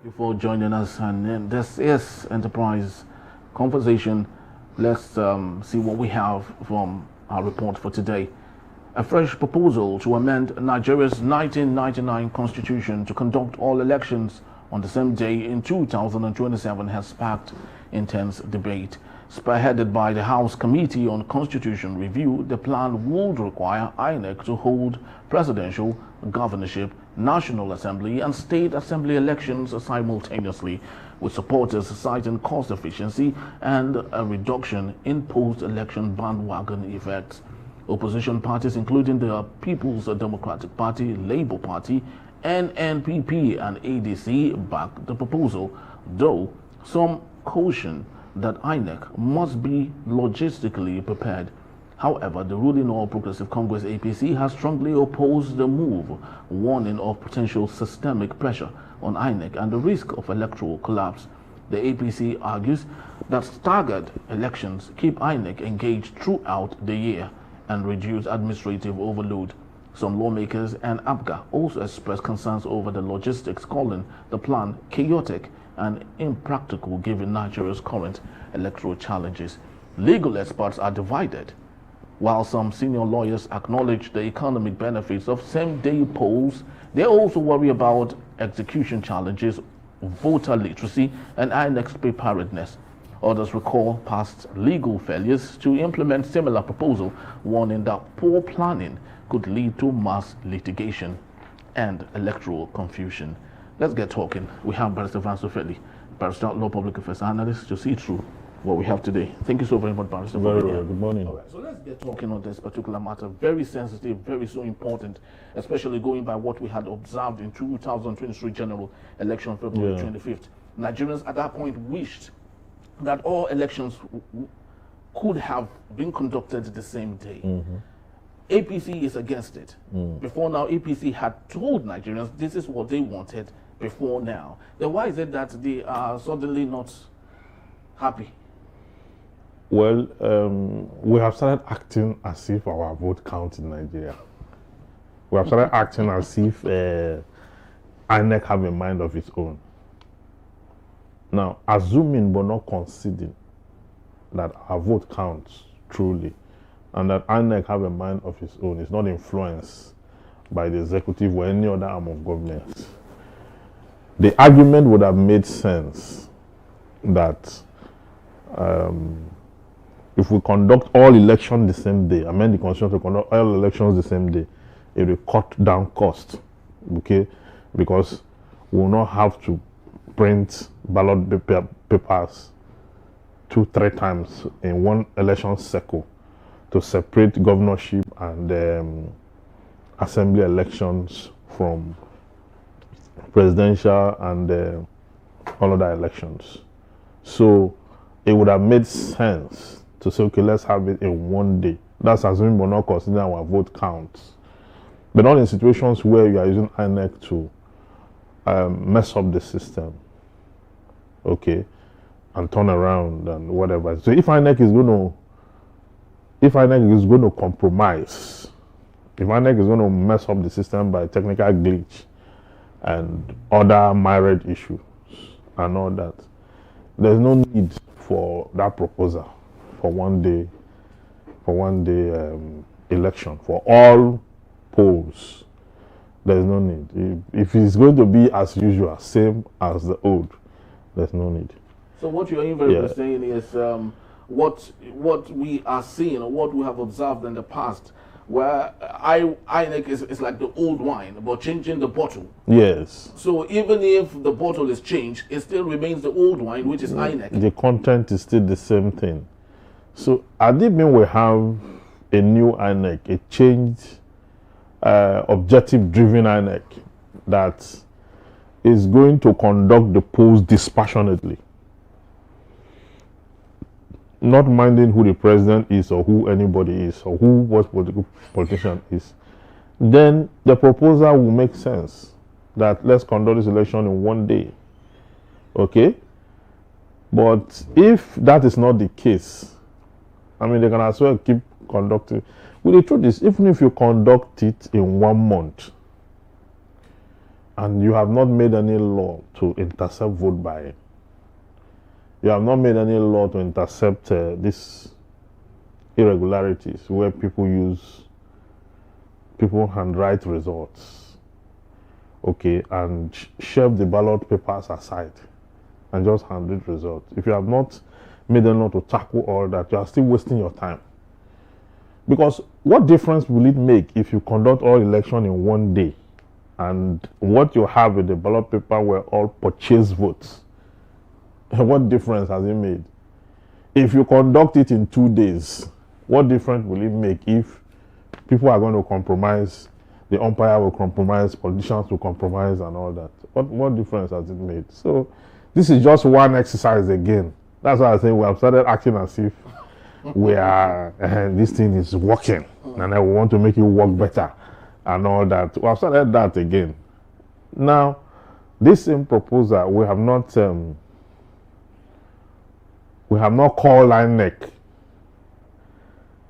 you for joining us, and this is Enterprise Conversation. Let's see what we have from our report for today. A fresh proposal to amend Nigeria's 1999 constitution to conduct all elections on the same day in 2027 has sparked intense debate. Spearheaded by the House Committee on Constitution Review, the plan would require INEC to hold presidential, governorship, National Assembly and State Assembly elections simultaneously, with supporters citing cost efficiency and a reduction in post-election bandwagon effects. Opposition parties, including the People's Democratic Party, Labour Party, NNPP and ADC, backed the proposal, though some caution that INEC must be logistically prepared. However, the ruling All Progressive Congress APC has strongly opposed the move, warning of potential systemic pressure on INEC and the risk of electoral collapse. The APC argues that staggered elections keep INEC engaged throughout the year and reduce administrative overload. Some lawmakers and APGA also expressed concerns over the logistics, calling the plan chaotic and impractical given Nigeria's current electoral challenges. Legal experts are divided. While some senior lawyers acknowledge the economic benefits of same-day polls, they also worry about execution challenges, voter literacy, and INEC's preparedness. Others recall past legal failures to implement similar proposal, warning that poor planning could lead to mass litigation and electoral confusion. Let's get talking. We have Barrister Francis Feli, Barrister Law Public Affairs Analyst, to see through what we have today. Thank you so very much, Barrister. Very well. Good morning. All right, so let's get talking on this particular matter. Very sensitive, very so important, especially going by what we had observed in 2023 general election, February 25th. Nigerians at that point wished that all elections could have been conducted the same day. APC is against it. Before now, APC had told Nigerians this is what they wanted before now. Then why is it that they are suddenly not happy? Well, we have started acting as if our vote counts in Nigeria. We have started acting as if INEC have a mind of its own. Now, assuming but not conceding that our vote counts truly, and that INEC have a mind of its own, is not influenced by the executive or any other arm of government, the argument would have made sense that if we conduct all elections the same day, amend the constitution to conduct all elections the same day, it will cut down cost, okay? Because we will not have to print ballot papers 2-3 times in one election cycle to separate governorship and assembly elections from presidential and all other elections. So it would have made sense to say, okay, let's have it in one day. That's assuming we're not considering our vote counts. But not in situations where you are using INEC to mess up the system, okay, and turn around and whatever. So if INEC is going to compromise, if INEC is going to mess up the system by technical glitch and other myriad issues and all that, there's no need for that proposal for one day election for all polls. There's no need. If it's going to be as usual, same as the old, there's no need. So what you're invariably saying is what we are seeing or what we have observed in the past, where INEC is like the old wine, but changing the bottle. Yes. So even if the bottle is changed, it still remains the old wine, which is INEC. The content is still the same thing. So at the mean we have a new INEC, a changed, objective-driven INEC that is going to conduct the polls dispassionately, not minding who the president is or who anybody is or who what politician is, then the proposal will make sense that let's conduct this election in one day. Okay? But if that is not the case, I mean, they can as well keep conducting. Well, the truth is, even if you conduct it in 1 month, and you have not made any law to intercept vote buying. You have not made any law to intercept these irregularities where people handwrite results, okay, and shelve the ballot papers aside and just handwrite results. If you have not made a law to tackle all that, you are still wasting your time. Because what difference will it make if you conduct all election in one day and what you have with the ballot paper were all purchased votes? What difference has it made? If you conduct it in 2 days, what difference will it make if people are going to compromise, the umpire will compromise, politicians will compromise and all that? What difference has it made? So this is just one exercise again. That's why I say we have started acting as if we are, this thing is working and I want to make it work better and all that. We have started that again. Now, this same proposal, we have not called INEC.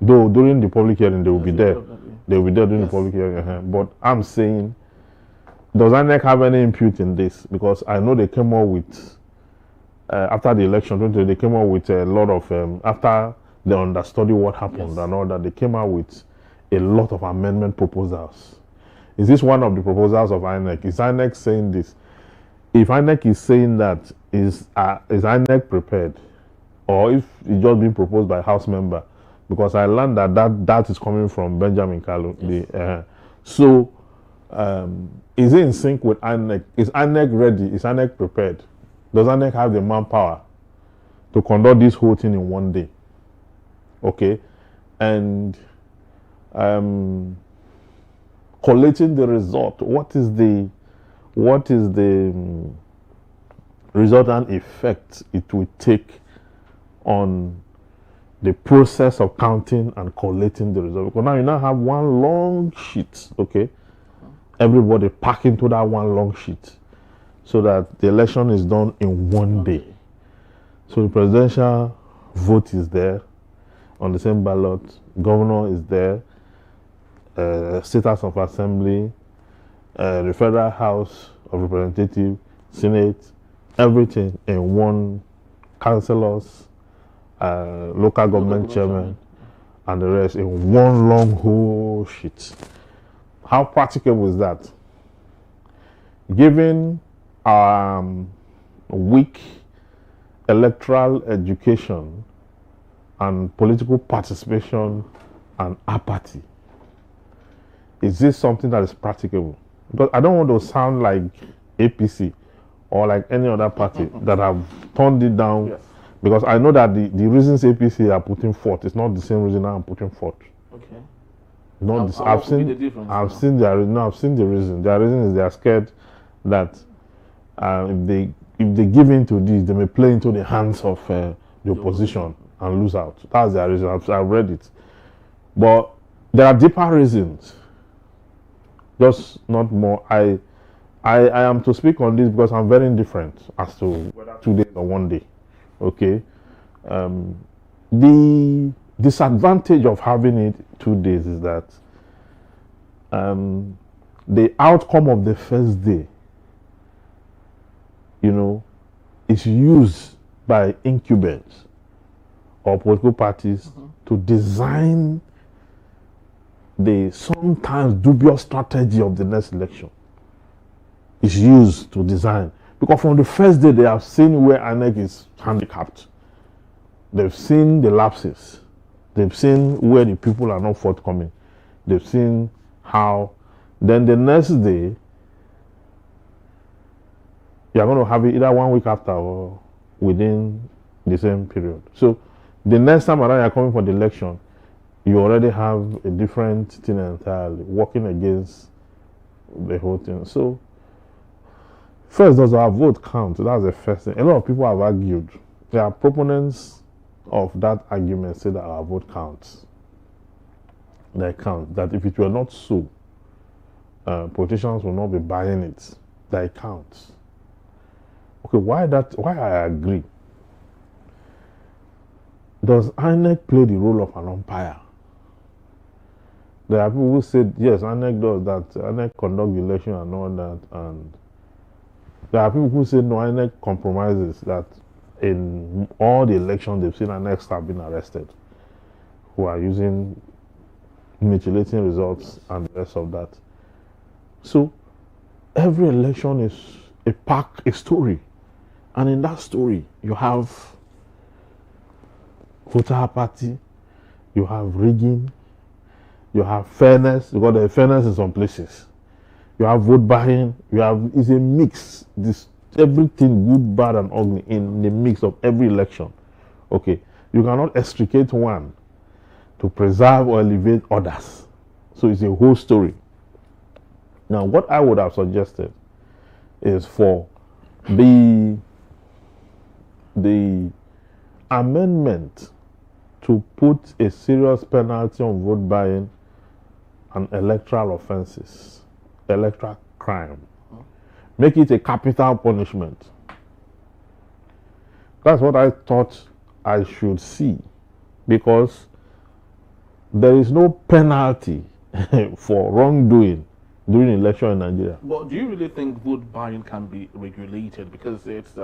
Though during the public hearing they will be there. They will be there during the public hearing. But I'm saying, does INEC have any input in this? Because I know they came up with, after the election, they came up with a lot of, after they understudy what happened and all that, they came out with a lot of amendment proposals. Is this one of the proposals of INEC? Is INEC saying this? If INEC is saying that, is INEC prepared? Or if it's just being proposed by a House member? Because I learned that is coming from Benjamin Kalu. Yes. So, is it in sync with INEC? Is INEC ready? Is INEC prepared? Does INEC have the manpower to conduct this whole thing in one day? Okay, and collating the result. What is the resultant effect it will take on the process of counting and collating the result? Because now you now have one long sheet. Okay, everybody pack into that one long sheet, so that the election is done in one day. So the presidential vote is there on the same ballot, governor is there, State House of Assembly, the Federal House of Representatives, Senate, everything in one, councillors, local government chairman, and the rest in one long whole sheet. How practicable is that? Given weak electoral education and political participation and apathy, is this something that is practicable? But I don't want to sound like APC or like any other party that have turned it down. Yes. Because I know that the reasons APC are putting forth is not the same reason I'm putting forth. Okay. I've seen the reason. Their reason is they are scared that if they give in to this, they may play into the hands of the opposition and lose out. That's their reason. I've read it. But there are deeper reasons. Just not more. I am to speak on this because I'm very indifferent as to whether 2 days or 1 day. Okay. The disadvantage of having it 2 days is that the outcome of the first day, is used by incumbents or political parties to design the sometimes dubious strategy of the next election. Is used to design. Because from the first day, they have seen where INEC is handicapped. They've seen the lapses. They've seen where the people are not forthcoming. They've seen how. Then the next day, you are going to have it either 1 week after or within the same period. So the next time around you're coming for the election, you already have a different thing entirely, working against the whole thing. So first, does our vote count? That's the first thing. A lot of people have argued. There are proponents of that argument say that our vote counts. They count. That if it were not so, politicians will not be buying it. That it counts. Okay, why I agree? Does INEC play the role of an umpire? There are people who said, yes, INEC does that, INEC conduct the election and all that, and there are people who say, no, INEC compromises, that in all the elections they've seen INEC have been arrested, who are using mutilating results and the rest of that. So every election is a story, and in that story you have voter apathy, you have rigging, you have fairness, because there is fairness in some places. You have vote buying, it's a mix. Everything good, bad, and ugly in the mix of every election. Okay, you cannot extricate one to preserve or elevate others. So it's a whole story. Now, what I would have suggested is for the amendment to put a serious penalty on vote buying and electoral offenses, electoral crime. Make it a capital punishment. That's what I thought I should see, because there is no penalty for wrongdoing during election in Nigeria. But do you really think vote buying can be regulated? Because it's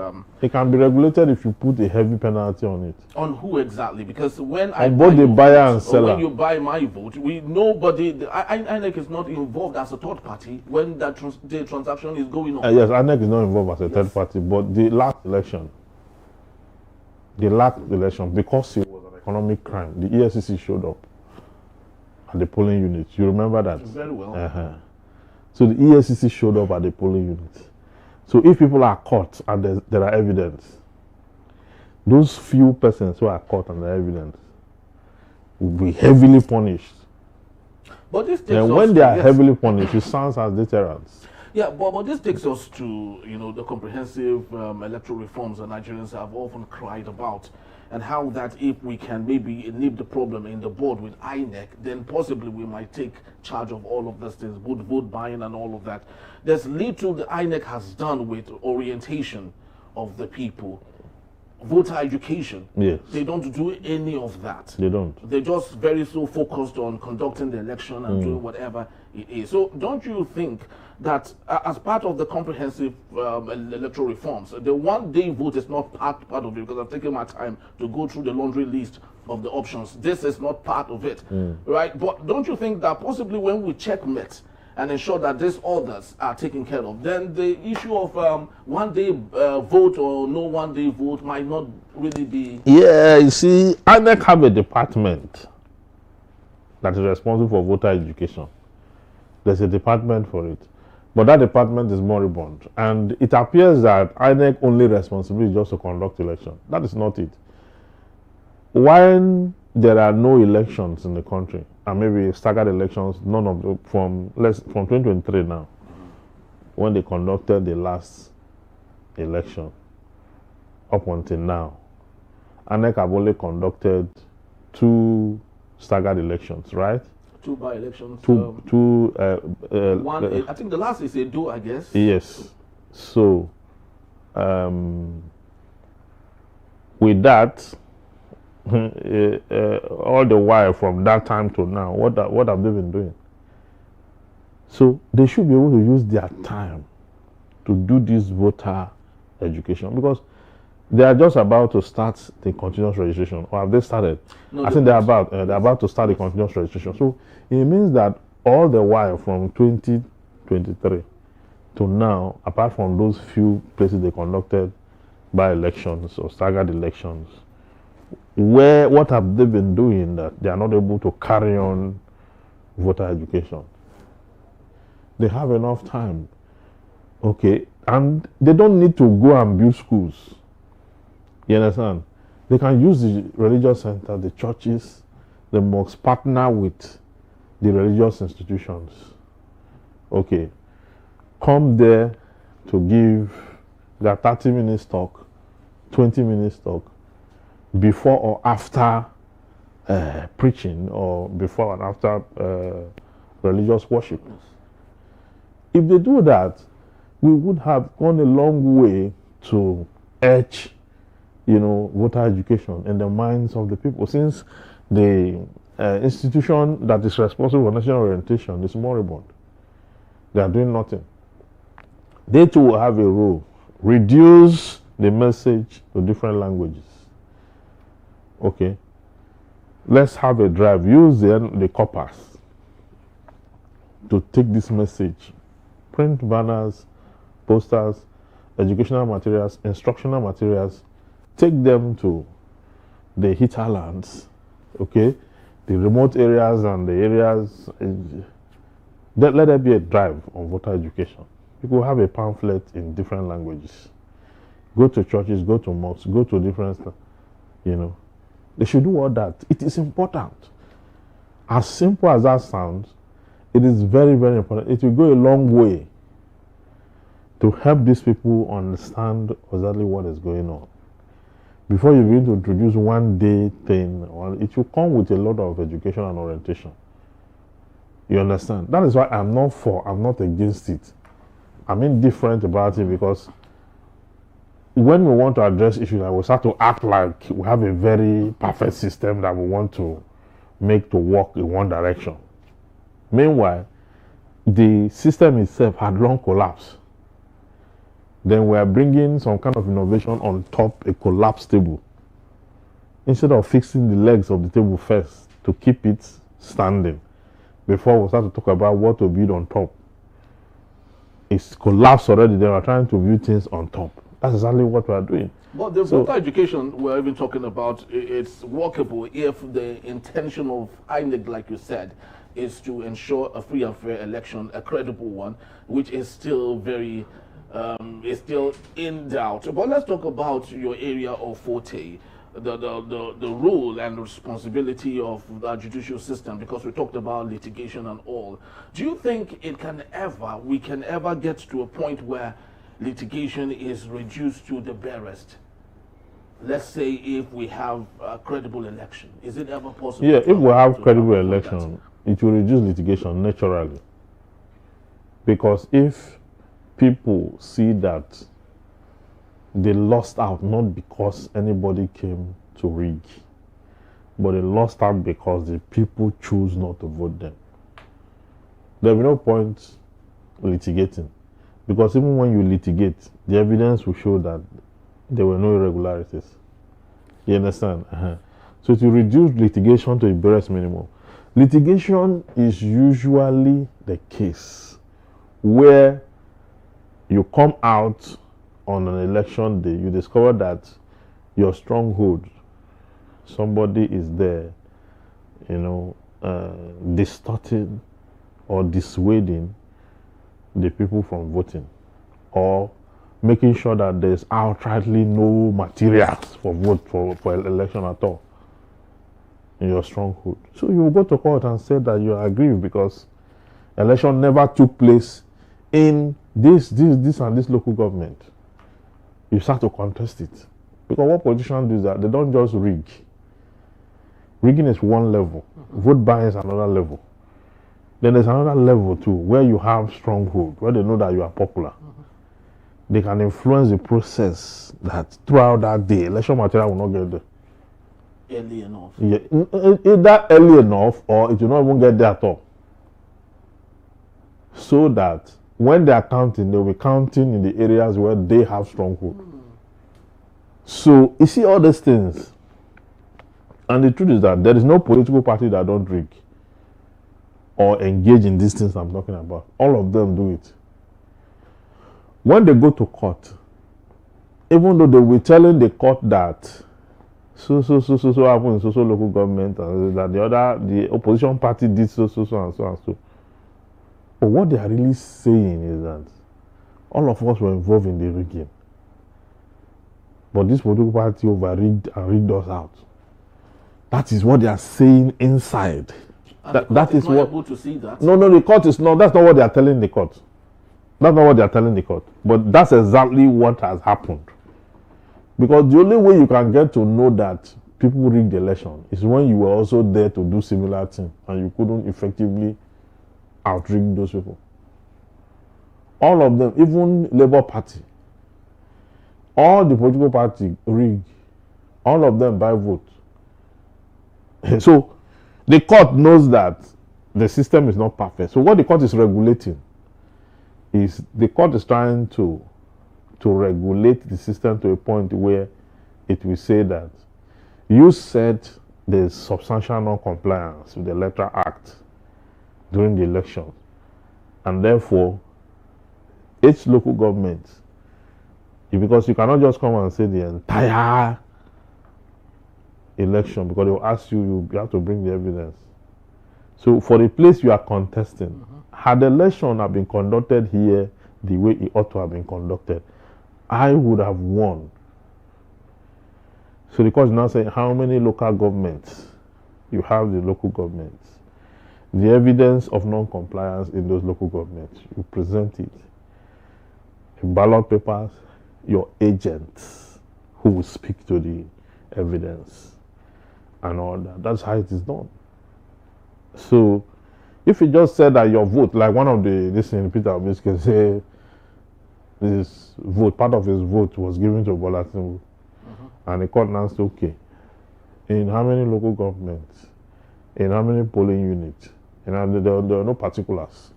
it can be regulated if you put a heavy penalty on it. On who exactly? Because when on both the buyer and seller. When you buy my vote, nobody. INEC is not involved as a third party when the transaction is going on. Yes, INEC is not involved as a third party, but the last election, because it was an economic crime, the EFCC showed up at the polling units. You remember that? Very well. So the EFCC showed up at the polling units. So if people are caught and there are evidence, those few persons who are caught and there are evidence will be heavily punished. But this takes and when they are heavily punished, it sounds as deterrents. Yeah, but this takes us to the comprehensive electoral reforms that Nigerians have often cried about, and how that if we can maybe nip the problem in the bud with INEC, then possibly we might take charge of all of these things, vote buying and all of that. There's little the INEC has done with orientation of the people, voter education. Yes. They don't do any of that. They don't. They're just very so focused on conducting the election and doing whatever it is. So don't you think that as part of the comprehensive electoral reforms, the one-day vote is not part of it, because I've taken my time to go through the laundry list of the options. This is not part of it, right? But don't you think that possibly when we checkmate and ensure that these orders are taken care of, then the issue of one-day vote or no one-day vote might not really be... Yeah, you see, INEC have a department that is responsible for voter education. There's a department for it. But that department is moribund. And it appears that INEC only responsibility is just to conduct election. That is not it. When there are no elections in the country, and maybe staggered elections, none of them from 2023 now, when they conducted the last election, up until now, INEC have only conducted 2 staggered elections, right? 2 by-elections. One, I think the last is a do, I guess. Yes. So, with that, all the while from that time to now, what have they been doing? So they should be able to use their time to do this voter education, because they are just about to start the continuous registration, or have they started? No, I think they're about to start the continuous registration. So it means that all the while from 2023 to now, apart from those few places they conducted by elections or staggered elections, what have they been doing that they are not able to carry on voter education? They have enough time, okay, and they don't need to go and build schools. You understand? They can use the religious center, the churches, the mosques, partner with the religious institutions. Okay, come there to give their 30 minutes talk, 20 minutes talk, before or after preaching, or before and after religious worship. If they do that, we would have gone a long way to edge, voter education in the minds of the people, since the institution that is responsible for national orientation is moribund. They are doing nothing. They too will have a role. Reduce the message to different languages. Okay. Let's have a drive. Use the corpus to take this message. Print banners, posters, educational materials, instructional materials. Take them to the hinterlands, okay, the remote areas and the areas. Let there be a drive on voter education. People have a pamphlet in different languages. Go to churches, go to mosques, go to different, They should do all that. It is important. As simple as that sounds, it is very, very important. It will go a long way to help these people understand exactly what is going on. Before you begin to introduce one day thing, it will come with a lot of education and orientation. You understand? That is why I'm not against it. I'm indifferent about it, because when we want to address issues, we start to act like we have a very perfect system that we want to make to work in one direction. Meanwhile, the system itself had long collapsed. Then we are bringing some kind of innovation on top a collapsed table, instead of fixing the legs of the table first to keep it standing before we start to talk about what to build on top. It's collapsed already. They are trying to build things on top. That's exactly what we are doing. But the voter education we're even talking about, it's workable if the intention of INEC, like you said, is to ensure a free and fair election, a credible one, which is still very is still in doubt. But let's talk about your area of forte, the role and responsibility of the judicial system, because we talked about litigation and all. Do you think we can ever get to a point where litigation is reduced to the barest? Let's say if we have a credible election, is it ever possible? Yeah, if we have credible election, it will reduce litigation naturally. Because if people see that they lost out not because anybody came to rig, but they lost out because the people choose not to vote them, there will be no point litigating. Because even when you litigate, the evidence will show that there were no irregularities. You understand? So it will reduce litigation to a barest minimum. Litigation is usually the case where you come out on an election day, you discover that your stronghold, somebody is there, distorting or dissuading the people from voting, or making sure that there's outrightly no materials for vote for election at all in your stronghold. So you will go to court and say that you agree because election never took place in this and this local government. You start to contest it. Because what politicians do is that they don't just rig. Rigging is one level. Vote buying is another level. Then there's another level too, where you have stronghold, where they know that you are popular. They can influence the process that throughout that day, election material will not get there. Early enough. Yeah, either early enough or it will not even get there at all. So that when they are counting, they will be counting in the areas where they have stronghold. So you see all these things. And the truth is that there is no political party that don't rig or engage in these things I'm talking about. All of them do it. When they go to court, even though they will be telling the court that so happened in so local government, and that the opposition party did so and so. But what they are really saying is that all of us were involved in the rigging. But this political party over-rigged and rigged us out. That is what they are saying inside. That is what able to see that. No, the court is not. That's not what they are telling the court. That's not what they are telling the court. But that's exactly what has happened. Because the only way you can get to know that people rigged the election is when you were also there to do similar things and you couldn't effectively out-rig those people. All of them, even Labour Party, all the political party rig, all of them buy vote. So The court knows that the system is not perfect. So what the court is regulating is the court is trying to regulate the system to a point where it will say that you said there's substantial non-compliance with the Electoral Act during the election, and therefore each local government, because you cannot just come and say the entire election, because they will ask you have to bring the evidence. So for the place you are contesting, had the election have been conducted here the way it ought to have been conducted, I would have won. So the court is now saying how many local governments you have, the local governments, the evidence of non-compliance in those local governments, you present it in ballot papers, your agents who will speak to the evidence and all that. That's how it is done. So if you just said that your vote, like one of the listening Peter Obi's can say this vote, part of his vote was given to Bola Tinubu, and the court announced, okay, in how many local governments, in how many polling units, and there are no particulars.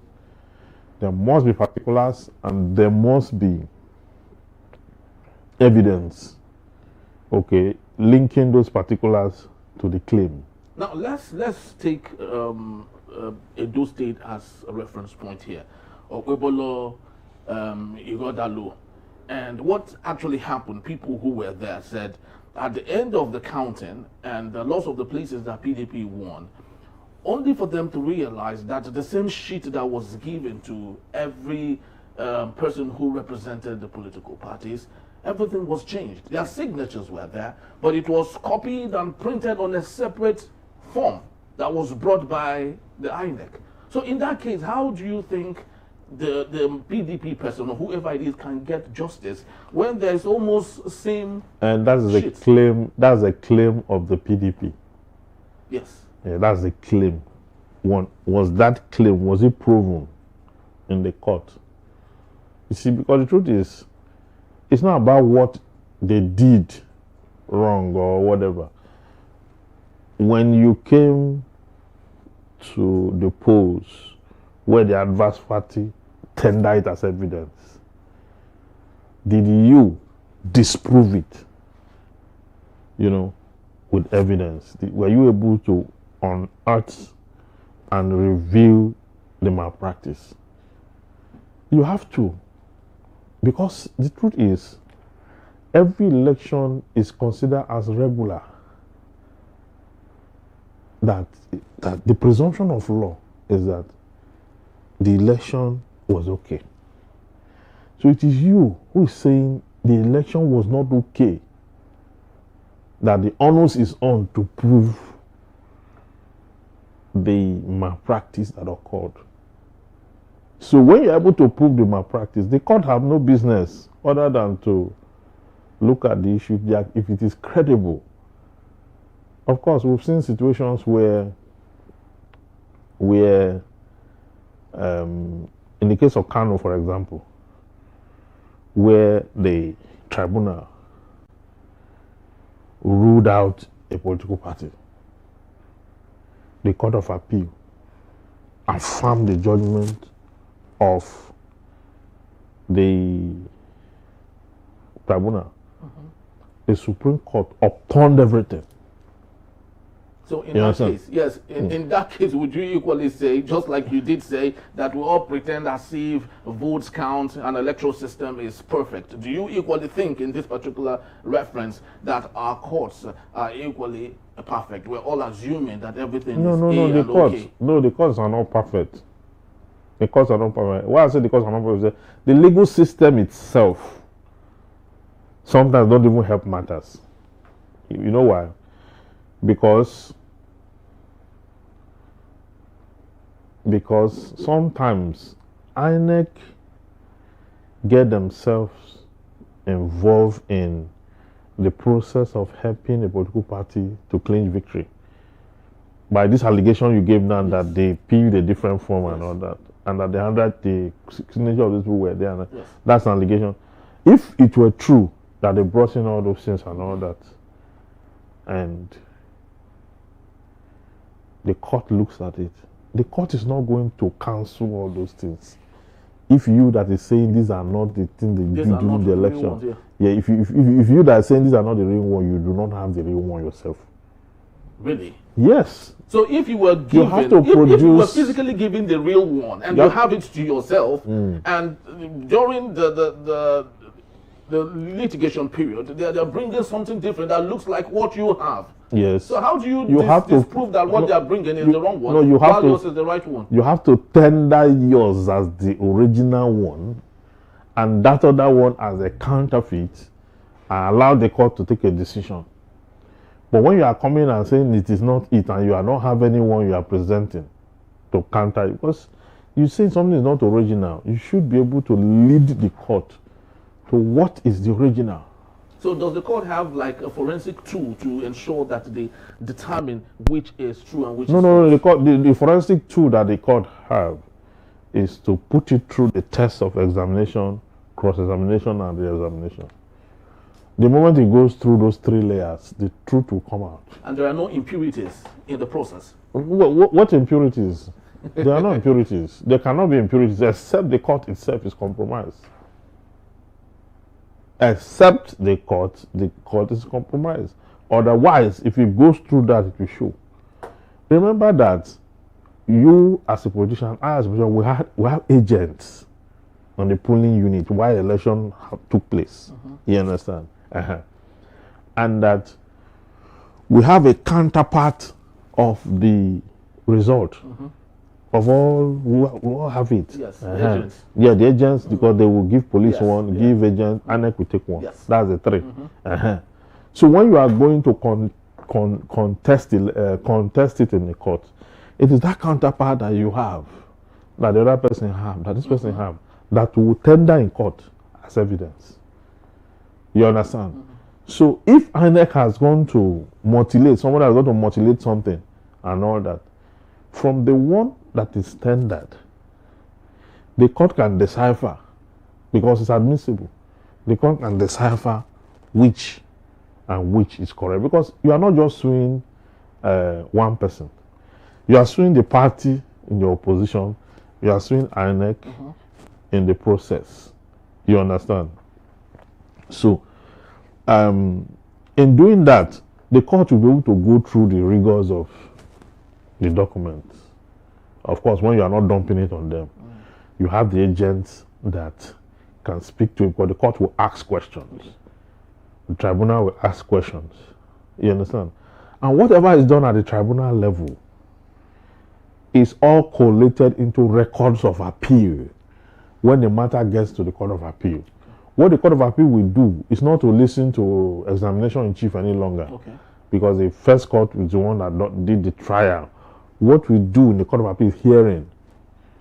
There must be particulars, and there must be evidence, okay, linking those particulars to the claim. Now let's take Edo State as a reference point here. Okwebolo, Igodalo. And what actually happened, people who were there said at the end of the counting and the loss of the places that PDP won, only for them to realize that the same sheet that was given to every person who represented the political parties, everything was changed. Their signatures were there, but it was copied and printed on a separate form that was brought by the INEC. So in that case, how do you think the PDP person or whoever it is can get justice when there's almost same and that's sheet? the claim. That's a claim of the PDP. Yes. Yeah, that's the claim. Was that claim, was it proven in the court? You see, because the truth is, it's not about what they did wrong or whatever. When you came to the polls where the adverse party tendered it as evidence, did you disprove it, with evidence? Were you able to unearth and reveal the malpractice? You have to, because the truth is, every election is considered as regular. That the presumption of law is that the election was okay. So it is you who is saying the election was not okay, that the onus is on to prove the malpractice that occurred. So when you're able to prove the malpractice, the court have no business other than to look at the issue if it is credible. Of course, we've seen situations where in the case of Kano, for example, where the tribunal ruled out a political party, the Court of Appeal affirmed the judgment of the tribunal. The Supreme Court upturned everything. So in that case, yes, in that case, would you equally say, just like you did say, that we all pretend as if votes count and electoral system is perfect? Do you equally think in this particular reference that our courts are equally perfect? We're all assuming that everything is okay. No, the courts are not perfect. The courts are not perfect. Why I say the courts are not perfect? The legal system itself sometimes don't even help matters. You know why? Because sometimes INEC get themselves involved in the process of helping a political party to clinch victory. By this allegation you gave now that they peeled a different form and all that, and that the signature of these people were there. And that's an allegation. If it were true that they brought in all those things and all that, and the court looks at it, the court is not going to cancel all those things. If you that is saying these are not the things they do during the election, ones, if you that is saying these are not the real one, you do not have the real one yourself. Really? Yes. So if you were given, you have to if you were physically given the real one and you have it to yourself, and during the litigation period, they're bringing something different that looks like what you have. Yes. So how do you have to disprove that what they are bringing is the wrong one? No, you have yours is the right one. You have to tender yours as the original one, and that other one as a counterfeit, and allow the court to take a decision. But when you are coming and saying it is not it, and you are not have anyone you are presenting to counter it, because you say something is not original, you should be able to lead the court to what is the original. So does the court have like a forensic tool to ensure that they determine which is true and which is no, the forensic tool that the court have is to put it through the test of examination, cross-examination, and re-examination. The moment it goes through those 3 layers, the truth will come out. And there are no impurities in the process. What impurities? There are no impurities. There cannot be impurities except the court itself is compromised. Except the court is compromised. Otherwise, if it goes through that, it will show. Remember that you as a politician, I as a politician, we have agents on the polling unit while the election took place. You understand? And that we have a counterpart of the result. Of all, we all have it. Yes, the agents. Yeah, the agents, because they will give police one, give agents, INEC will take one. Yes. That's the 3. So when you are going to contest it in the court, it is that counterpart that you have, that the other person have, that this person have, that will tender in court as evidence. You understand? So if INEC has gone to mutilate, someone has gone to mutilate something and all that, from the one that is tendered, the court can decipher, because it's admissible, the court can decipher which and which is correct, because you are not just suing one person. You are suing the party in the opposition, you are suing INEC in the process. You understand? So in doing that, the court will be able to go through the rigors of the documents. Of course, when you are not dumping it on them, you have the agents that can speak to it, because the court will ask questions. The tribunal will ask questions. You understand? And whatever is done at the tribunal level is all collated into records of appeal when the matter gets to the Court of Appeal. What the Court of Appeal will do is not to listen to examination in chief any longer, because the first court is the one that did the trial. What we do in the Court of Appeal is hearing.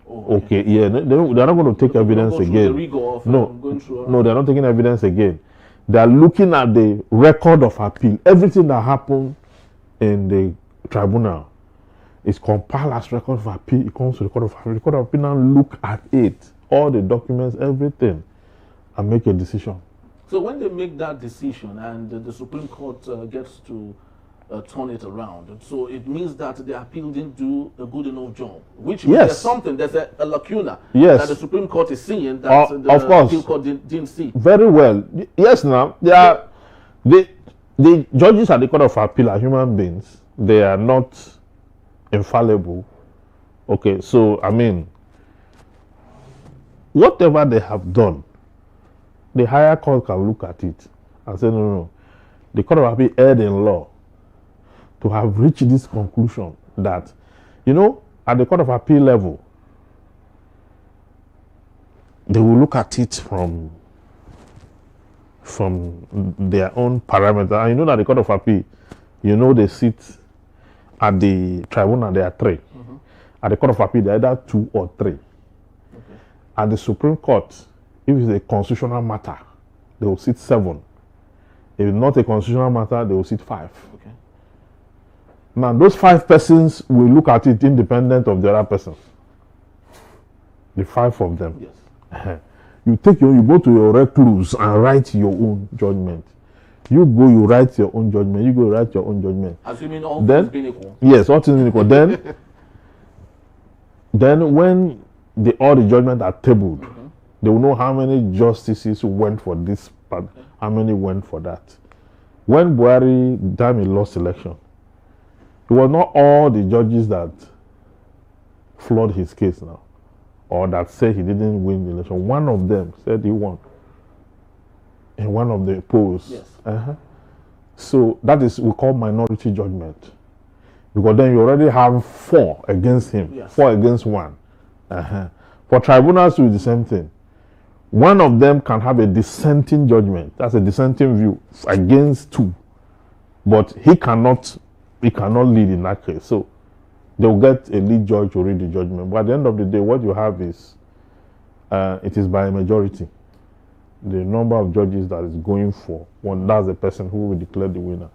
They're not going to take evidence again. No, they're not taking evidence again. They are looking at the record of appeal. Everything that happened in the tribunal is compiled as record of appeal. It comes to the Court of Appeal. The Court of Appeal now look at it, all the documents, everything, and make a decision. So when they make that decision and the Supreme Court gets to turn it around, so it means that the appeal didn't do a good enough job, which means there's a lacuna that the Supreme Court is seeing that the appeal court didn't see. Very well. Yes, now, the judges at the Court of Appeal are human beings. They are not infallible. Okay, so, I mean, whatever they have done, the higher court can look at it and say, no, the Court of Appeal erred in law to have reached this conclusion that, at the Court of Appeal level, they will look at it from their own parameter. And that the Court of Appeal, they sit at the tribunal, there are 3. At the Court of Appeal, there are either 2 or 3. At the Supreme Court, if it's a constitutional matter, they will sit 7. If it's not a constitutional matter, they will sit 5. Now, those 5 persons will look at it independent of the other person. The 5 of them. Yes. You go to your recluse and write your own judgment. You go, you write your own judgment. You go write your own judgment. Assuming all things being equal. Yes, all things being equal. Then when all the judgment are tabled, they will know how many justices went for this part, how many went for that. When Buhari damn he lost election, it was not all the judges that flawed his case now, or that said he didn't win the election. One of them said he won in one of the polls. Yes. So that is we call minority judgment, because then you already have 4 against him, yes. 4 against 1. For tribunals to do the same thing. One of them can have a dissenting judgment. That's a dissenting view against 2, but he cannot lead in that case. So they will get a lead judge to read the judgment. But at the end of the day, what you have is it is by a majority. The number of judges that is going for one, that's the person who will declare the winner.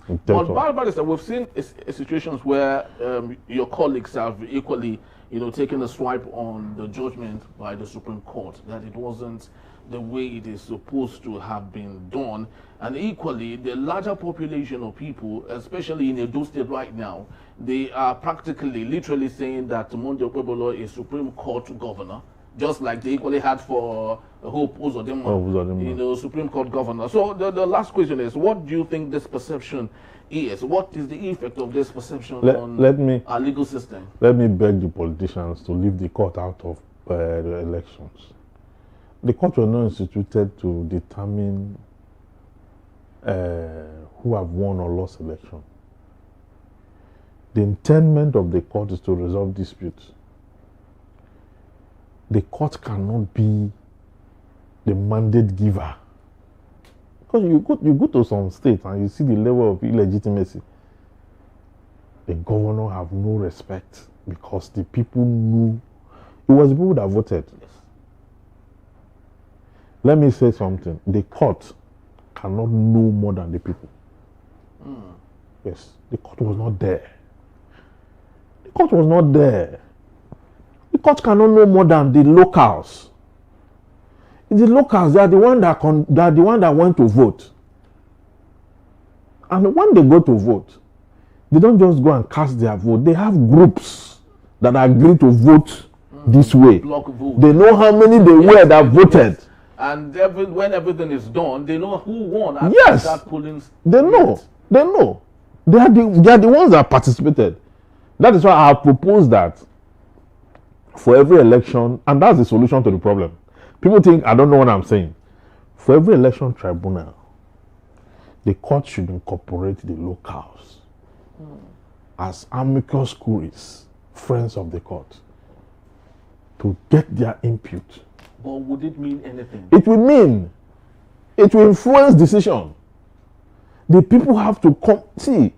But bad about is that we've seen situations where your colleagues have equally, taken a swipe on the judgment by the Supreme Court, that it wasn't the way it is supposed to have been done. And equally, the larger population of people, especially in Edo State right now, they are practically, literally saying that Monday Okpebolo is Supreme Court governor, just like they equally had for Hope Uzodinma, Supreme Court governor. So the last question is, what do you think this perception is? What is the effect of this perception on our legal system? Let me beg the politicians to leave the court out of the elections. The court was not instituted to determine who have won or lost election. The intent of the court is to resolve disputes. The court cannot be the mandate giver. Because you go to some states and you see the level of illegitimacy. The governor have no respect because the people knew it was the people that voted. Yes. Let me say something. The court cannot know more than the people. Yes, the court was not there. The court was not there. The court cannot know more than the locals. The locals, they are the one that went to vote. And when they go to vote, they don't just go and cast their vote. They have groups that agree to vote this way. Block vote. They know how many they were that voted. Yes. And when everything is done, they know who won at that polling. They know. They know. They are the ones that participated. That is why I have proposed that for every election, and that's the solution to the problem. People think I don't know what I'm saying. For every election tribunal, the court should incorporate the locals as amicus curiae, friends of the court, to get their input. But would it mean anything? It will influence decision. The people have to come. See,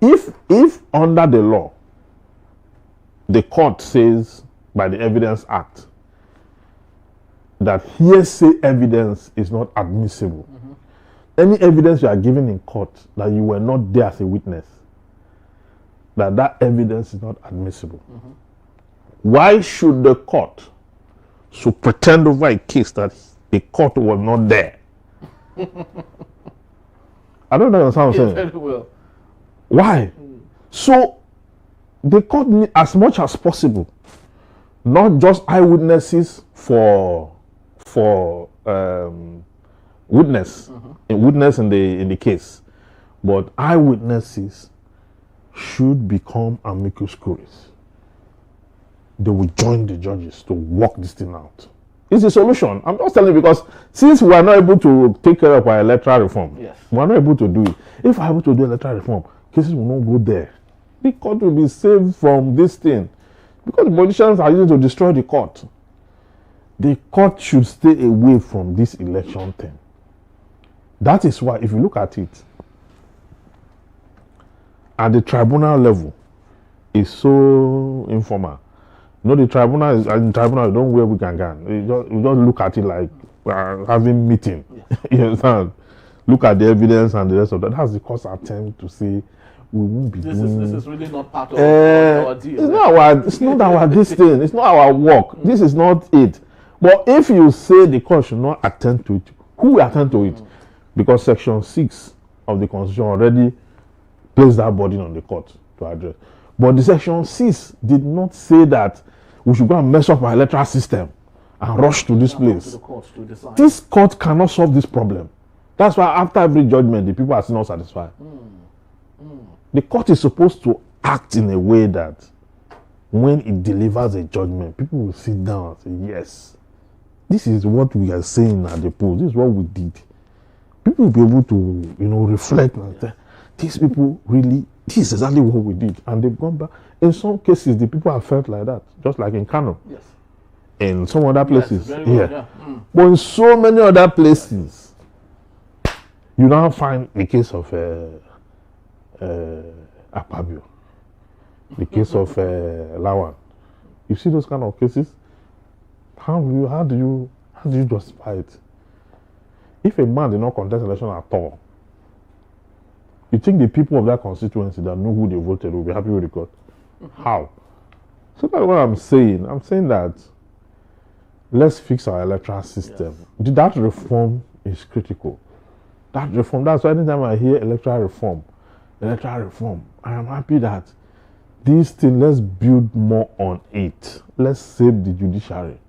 if under the law, the court says by the Evidence Act that hearsay evidence is not admissible. Any evidence you are given in court that you were not there as a witness, that evidence is not admissible. Why should the court so pretend over a case that the court was not there? I don't know what I'm saying. Very well. Why? So the court need, as much as possible, not just eyewitnesses for witness in the case, but eyewitnesses should become amicus curiae. They will join the judges to work this thing out. It's a solution. I'm just telling you because since we are not able to take care of our electoral reform, yes, we are not able to do it. If we are able to do electoral reform, cases will not go there. The court will be saved from this thing because the politicians are using to destroy the court. The court should stay away from this election thing. That is why, if you look at it, at the tribunal level, it's so informal. The tribunal is in tribunal. You don't wear wig and gown. You just look at it like we are having meeting. Yes. You understand? Look at the evidence and the rest of that. That's the court's attempt to say we won't be doing. This is really not part of our deal. It's not our this thing. It's not our work. This is not it. But if you say the court should not attend to it, who will attend to it? because Section 6 of the Constitution already placed that burden on the court to address. But the Section 6 did not say that we should go and mess up our electoral system and rush to this place. This court cannot solve this problem. That's why after every judgment, the people are still not satisfied. The court is supposed to act in a way that when it delivers a judgment, people will sit down and say, yes, this is what we are saying at the polls. This is what we did. People will be able to, reflect and say, these people really, this is exactly what we did. And they've gone back. In some cases, the people have felt like that, just like in Kano. Yes. In some other places. Yes, well, yeah. But in so many other places, you now find the case of Apabio, the case of Lawan. You see those kind of cases? How do you justify it? If a man did not contest election at all, you think the people of that constituency that know who they voted will be happy with the court? How? So that's what I'm saying. I'm saying that let's fix our electoral system. Yes. That reform is critical. That reform, that's why anytime I hear electoral reform, I am happy that this thing, let's build more on it. Let's save the judiciary.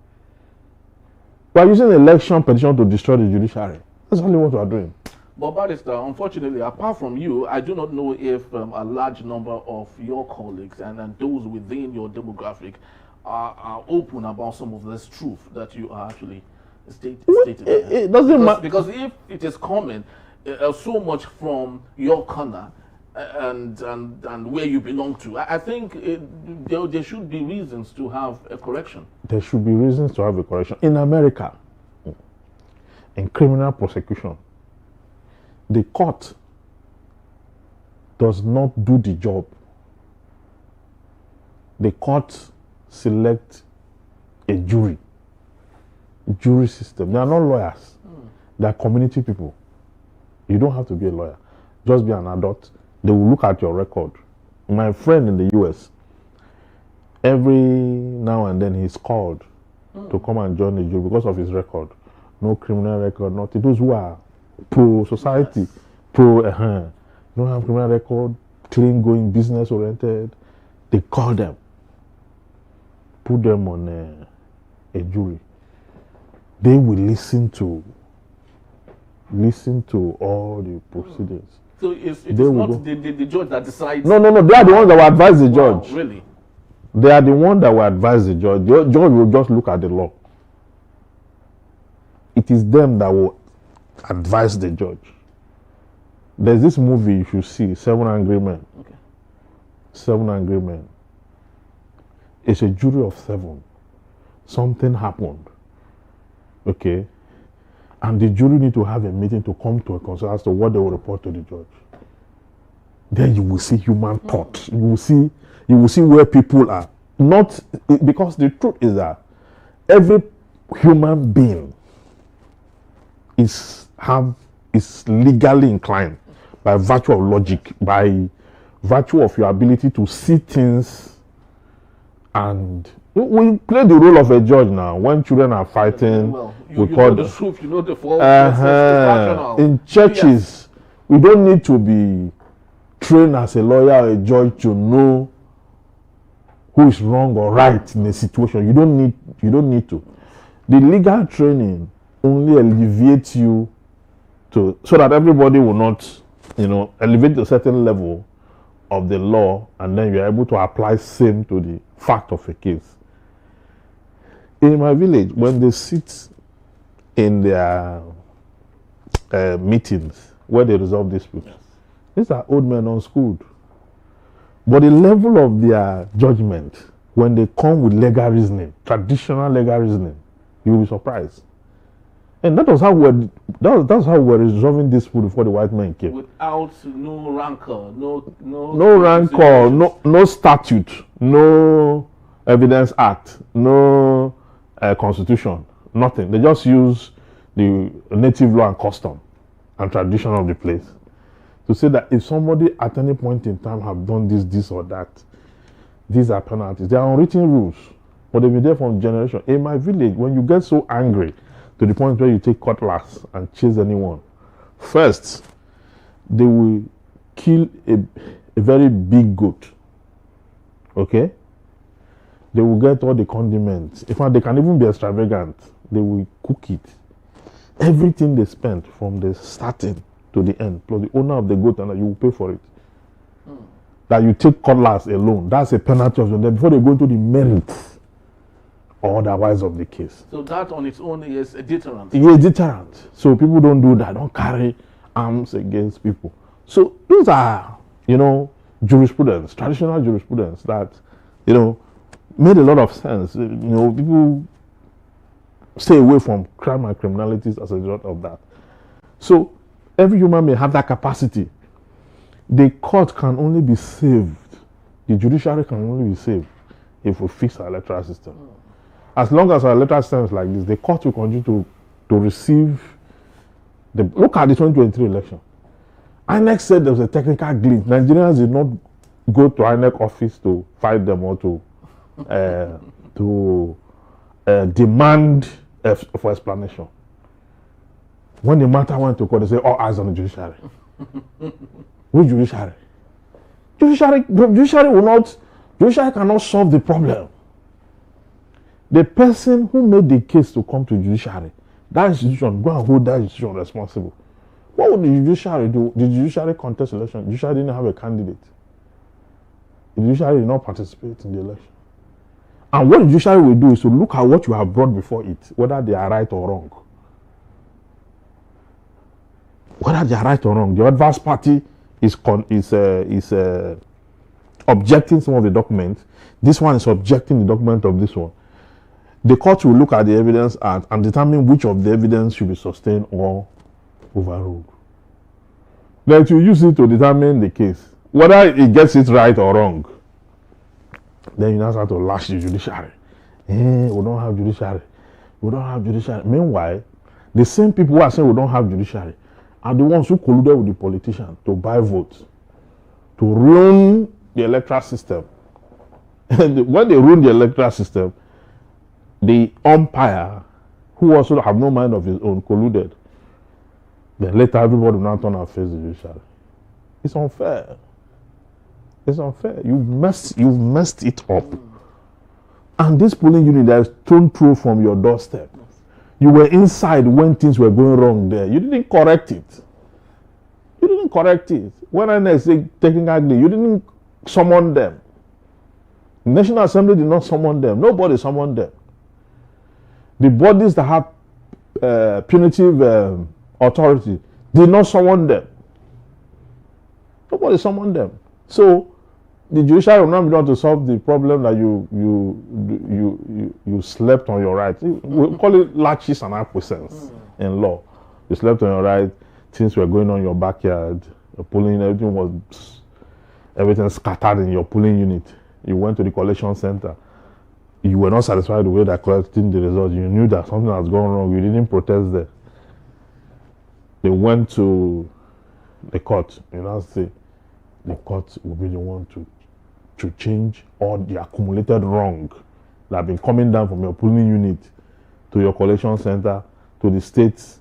We are using election petition to destroy the judiciary. That's only what we are doing. But Barrister, unfortunately, apart from you, I do not know if a large number of your colleagues and those within your demographic are open about some of this truth that you are actually stating. It doesn't matter. Because if it is coming so much from your corner and where you belong to, I think there should be reasons to have a correction. There should be reasons to have a correction. In America, in criminal prosecution, the court does not do the job. The court selects a jury system. They are not lawyers. They are community people. You don't have to be a lawyer. Just be an adult. They will look at your record. My friend in the US, every now and then he's called to come and join the jury because of his record. No criminal record, nothing. Those who are pro-society, yes. Don't have criminal record, clean going, business oriented. They call them, put them on a jury. They will listen to all the proceedings. So it's not the judge that decides? No. They are the ones that will advise the judge. Wow, really? They are the ones that will advise the judge. The judge will just look at the law. It is them that will advise the judge. There's this movie you should see, 7 Angry Men. Okay. 7 Angry Men. It's a jury of 7. Something happened. Okay? And the jury need to have a meeting to come to a consensus as to what they will report to the judge. Then you will see human thought. You will see where people are. Not because the truth is that every human being is legally inclined by virtue of logic, by virtue of your ability to see things. And we play the role of a judge now. When children are fighting, you know the truth, you know the fault. In churches, we don't need to be trained as a lawyer or a judge to know who is wrong or right in a situation. You don't need to. The legal training only alleviates you so that everybody will not, elevate to a certain level of the law, and then you're able to apply same to the fact of a case. In my village, when they sit in their meetings where they resolve disputes, these are old men unschooled. But the level of their judgment, when they come with legal reasoning, traditional legal reasoning, you'll be surprised. And that's how we're resolving dispute before the white men came. Without no rancor, no rancor, no statute, no evidence act, no constitution, nothing. They just use the native law and custom and tradition of the place to say that if somebody at any point in time have done this or that, these are penalties. They are unwritten rules, but they've been there from generation. In my village, when you get so angry to the point where you take cutlass and chase anyone First, they will kill a very big goat. Okay? They will get all the condiments. In fact, they can even be extravagant. They will cook it. Everything they spent from the starting to the end, plus the owner of the goat, and you will pay for it. That you take cutlass alone, that's a penalty of them before they go into the merits or otherwise of the case. So that on its own is a deterrent. Yeah, deterrent. So people don't do that. Don't carry arms against people. So those are, jurisprudence, traditional jurisprudence that, made a lot of sense. People stay away from crime and criminalities as a result of that. So every human may have that capacity. The court can only be saved. The judiciary can only be saved if we fix our electoral system. As long as our electoral system is like this, the court will continue to receive look at the 2023 election. INEC said there was a technical glitch. Nigerians did not go to INEC office to fight them or to demand for explanation. When the matter went to court, they say all eyes on the judiciary. Which judiciary? Judiciary cannot solve the problem. The person who made the case to come to judiciary, that institution, go and hold that institution responsible. What would the judiciary do? The judiciary contest election. The judiciary didn't have a candidate. The judiciary did not participate in the election. And what the judiciary will do is to look at what you have brought before it, whether they are right or wrong. Whether they are right or wrong. The adverse party is objecting some of the documents. This one is objecting the document of this one. The court will look at the evidence and determine which of the evidence should be sustained or overruled. Then to use it to determine the case, whether it gets it right or wrong. Then you now start to lash the judiciary. We don't have judiciary. We don't have judiciary. Meanwhile, the same people who are saying we don't have judiciary are the ones who colluded with the politicians to buy votes, to ruin the electoral system. And when they ruin the electoral system, the umpire, who also have no mind of his own, colluded. Then later everybody will now turn and face the judiciary. It's unfair. It's unfair. You've messed it up. And this polling unit that is thrown through from your doorstep, you were inside when things were going wrong there. You didn't correct it. You didn't correct it. When I say taking ugly, you didn't summon them. The National Assembly did not summon them. Nobody summoned them. The bodies that have punitive authority did not summon them. Nobody summoned them. So the judiciary will not be able to solve the problem that you slept on your right. We call it laches and acquiescence in law. You slept on your right, things were going on in your backyard, everything scattered in your polling unit. You went to the collection center. You were not satisfied with the way that collecting the results. You knew that something has gone wrong. You didn't protest there. They went to the court. You now say the court will be the one to change all the accumulated wrong that have been coming down from your polling unit to your collection center, to the states,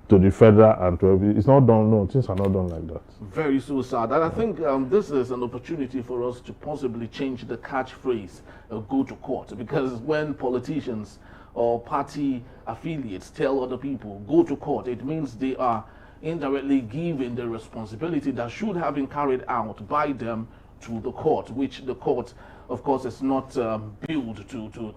to the federal, and to every. It's not done. No, things are not done like that. Very so sad. And I think this is an opportunity for us to possibly change the catchphrase, go to court. Because when politicians or party affiliates tell other people, go to court, it means they are indirectly giving the responsibility that should have been carried out by them to the court, which the court, of course, is not built to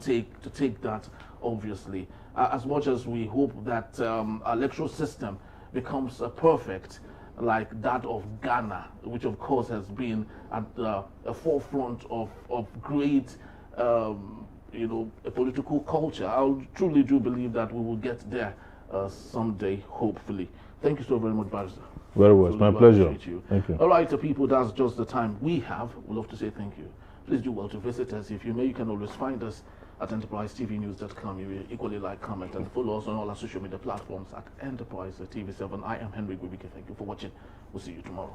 take that, obviously. As much as we hope that electoral system becomes perfect like that of Ghana, which of course has been at the forefront of great political culture. I truly do believe that we will get there someday, hopefully. Thank you so very much, Barrister. Very well. It's my pleasure. Thank you. All right, people, that's just the time we have. We'd love to say thank you. Please do well to visit us. If you may, you can always find us at enterprisetvnews.com. You will equally like, comment, and follow us on all our social media platforms at Enterprise TV7. I am Henry Gwibike. Thank you for watching. We'll see you tomorrow.